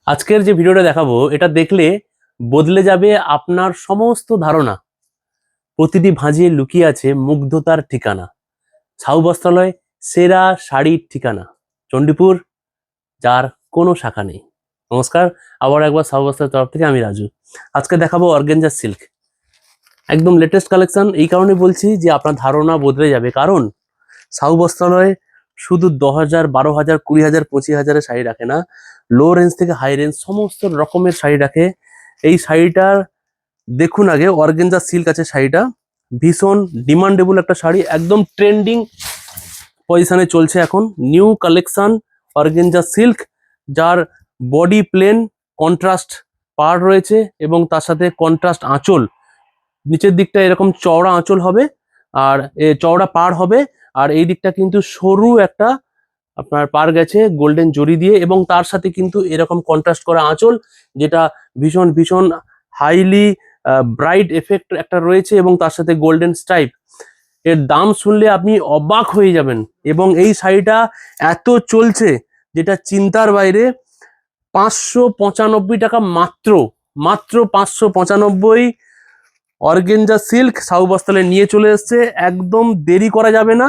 আজকের যে ভিডিওটা দেখাবো এটা দেখলে বদলে যাবে আপনার সমস্ত ধারণা। প্রতিটি ভাঁজে লুকিয়ে আছে মুগ্ধতার ঠিকানা। ছাউ বস্ত্রালয়, সেরা শাড়ির ঠিকানা, চণ্ডীপুর, যার কোনো শাখা নেই। নমস্কার, আবার একবার ছাউ বস্ত্রালয়ের তরফ থেকে আমি রাজু। আজকে দেখাবো অর্গানজা সিল্ক, একদম লেটেস্ট কালেকশন। এই কারণে বলছি যে আপনার ধারণা বদলে যাবে, কারণ ছাউ বস্ত্রালয় শুধু 10,000, 12,000, 20,000, 25,000-এর শাড়ি রাখে না, লো রেঞ্জ থেকে হাই রেঞ্জ সমস্ত রকমের শাড়ি রাখে। এই শাড়িটার দেখুন, আগে অর্গানজা সিল্ক আছে শাড়িটা, ভীষণ ডিমান্ডেবল একটা শাড়ি, একদম ট্রেন্ডিং পজিশনে চলছে এখন। নিউ কালেকশন অর্গানজা সিল্ক, যার বডি প্লেন, কন্ট্রাস্ট পাড় রয়েছে এবং তার সাথে কন্ট্রাস্ট আঁচল। নিচের দিকটা এরকম চওড়া আঁচল হবে আর চওড়া পাড় হবে, আর এই দিকটা কিন্তু সরু একটা আপনার পার গেছে গোল্ডেন জরি দিয়ে, এবং তার সাথে কিন্তু এরকম কন্ট্রাস্ট করা আঁচল, যেটা ভীষণ ভীষণ হাইলি ব্রাইট এফেক্ট একটা রয়েছে, এবং তার সাথে গোল্ডেন স্ট্রাইপ। এর দাম শুনলে আপনি অবাক হয়ে যাবেন, এবং এই শাড়িটা এত চলছে যেটা চিন্তার বাইরে। 595 টাকা মাত্র, মাত্র 595। অর্গানজা সিল্ক ছাউ বস্ত্রালয়ে নিয়ে চলে এসছে, একদম দেরি করা যাবে না।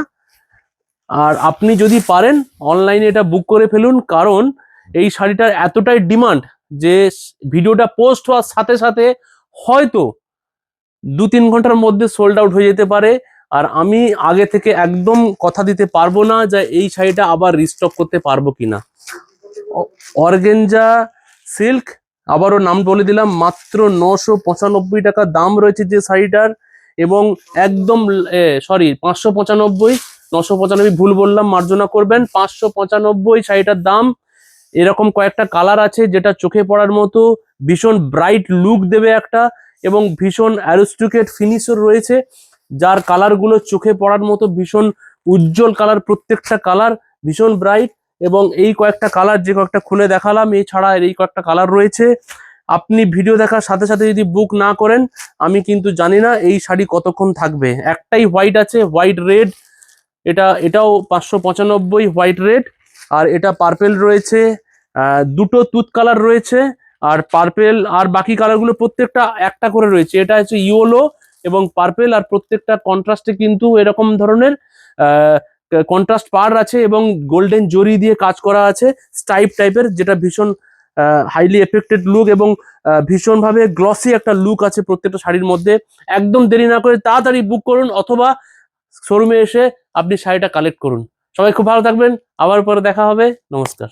আর আপনি যদি পারেন অনলাইনে এটা বুক করে ফেলুন, কারণ এই শাড়িটার এতটাই ডিমান্ড যে ভিডিওটা পোস্ট হওয়ার সাথে সাথে হয়তো 2-3 ঘন্টার মধ্যে সোল্ড আউট হয়ে যেতে পারে। আর আমি আগে থেকে একদম কথা দিতে পারবো না যে এই শাড়িটা আবার রিস্টক করতে পারবো কিনা। অর্গানজা সিল্ক, আবারও নাম বলে দিলাম, মাত্র 995 টাকা দাম রয়েছে যে শাড়িটার। এবং একদম সরি, 595, 995 ভুল বললাম, মার্জনা করবেন। 595 শাড়িটার দাম। এরকম কয়েকটা কালার আছে যেটা চোখে পড়ার মতো, ভীষণ ব্রাইট লুক দেবে একটা, এবং ভীষণ অ্যারিস্টোক্রেট ফিনিশও রয়েছে, যার কালারগুলো চোখে পড়ার মতো, ভীষণ উজ্জ্বল কালার, প্রত্যেকটা কালার ভীষণ ব্রাইট। এবং এই কয়েকটা কালার যে কয়েকটা খুলে দেখালাম, এছাড়া এই কয়েকটা কালার রয়েছে। আপনি ভিডিও দেখার সাথে সাথে যদি বুক না করেন, আমি কিন্তু জানি না এই শাড়ি কতক্ষণ থাকবে। একটাই হোয়াইট আছে, হোয়াইট রেড, এটাও 595 হোয়াইট রেড। আর এটা পার্পেল রয়েছে, দুটো তুত কালার রয়েছে, আর পার্পেল, আর বাকি কালারগুলো প্রত্যেকটা একটা করে রয়েছে। এটা হচ্ছে ইয়েলো এবং পার্পেল, আর প্রত্যেকটা কন্ট্রাস্টে কিন্তু এরকম ধরনের কন্ট্রাস্ট পার আছে, এবং গোল্ডেন জরি দিয়ে কাজ করা আছে স্টাইপ টাইপের, যেটা ভীষণ হাইলি এফেক্টেড লুক, এবং ভীষণভাবে গ্লসি একটা লুক আছে প্রত্যেকটা শাড়ির মধ্যে। একদম দেরি না করে তাড়াতাড়ি বুক করুন, অথবা শোরুমে এসে আপনি শাড়িটা কালেক্ট করুন। সবাই খুব ভালো থাকবেন, আবার পরে দেখা হবে, নমস্কার।